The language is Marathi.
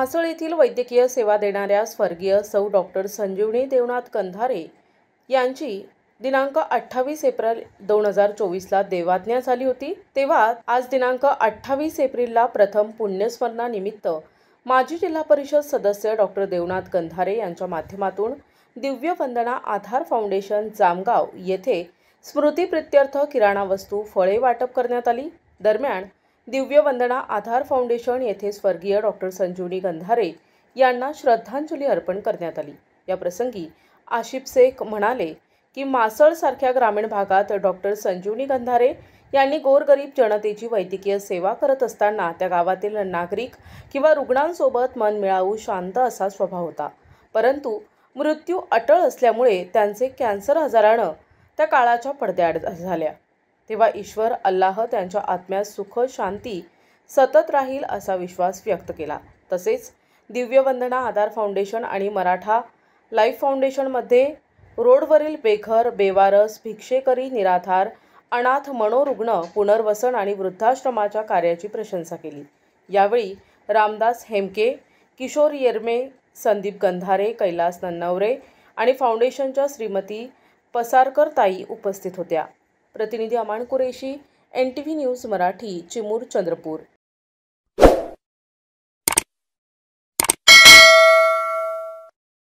म्हासळ येथील वैद्यकीय सेवा देणाऱ्या स्वर्गीय सौ डॉक्टर संजीवनी देवनाथ कंधारे यांची दिनांक 28 एप्रिल 2024ला देवाज्ञा झाली होती। तेव्हा आज दिनांक 28 एप्रिलला प्रथम पुण्यस्मरणानिमित्त माजी जिल्हा परिषद सदस्य डॉक्टर देवनाथ कंधारे यांच्या माध्यमातून दिव्य वंदना आधार फाउंडेशन जामगाव येथे स्मृतिप्रित्यर्थ किराणा वस्तू फळे वाटप करण्यात आली। दरम्यान दिव्य वंदना आधार फाउंडेशन येथे स्वर्गीय डॉक्टर संजीवनी कंधारे यांना श्रद्धांजली अर्पण करण्यात आली। या प्रसंगी आशिफ शेख म्हणाले की म्हासळ सारख्या ग्रामीण भागात डॉक्टर संजीवनी कंधारे यांनी गोरगरीब जनतेची वैद्यकीय सेवा करत असताना त्या गावातील नागरिक किंवा रुग्णांसोबत मन मिळावू शांत असा स्वभाव होता। परंतु मृत्यू अटळ असल्यामुळे त्यांचे कॅन्सर आजाराने त्या काळाच्या पडद्याआड झाल्या। तेव्हा ईश्वर अल्लाह त्यांच्या आत्म्यास सुख शांती सतत राहील असा विश्वास व्यक्त केला। तसेच दिव्य वंदना आधार फाउंडेशन आणि मराठा लाईफ फाउंडेशनमध्ये रोडवरील बेघर, बेवारस, भिक्षेकरी, निराधार, अनाथ, मनोरुग्ण, पुनर्वसन आणि वृद्धाश्रमाच्या कार्याची प्रशंसा केली। यावेळी रामदास हेमके, किशोर येरमे, संदीप गंधारे, कैलास नन्नवरे आणि फाउंडेशनच्या श्रीमती पसारकर ताई उपस्थित होत्या। प्रतिनिधी अमान कुरेशी, NTV न्यूज मराठी, चिमूर, चंद्रपूर।